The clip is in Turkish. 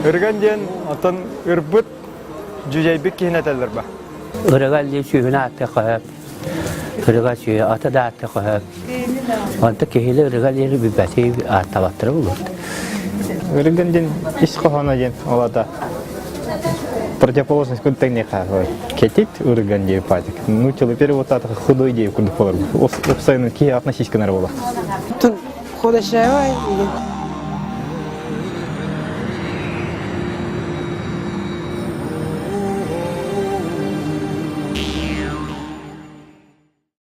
Irgan diyen atan ırbıt cüceybik kihineteller ba. Irgal diye şühüne attı koyup. Irgal şühü ata da attı koyup. Anta kehili ırgal yeri bir beti arta battırı olur. Irgan diyen iş kohana diyen olata. Противоположность к технике. Кетит Урган диye патик. Ну, теперь вот это худой диye курду форму. Обстоятельно ки относись к народу. Тун хода шайвай.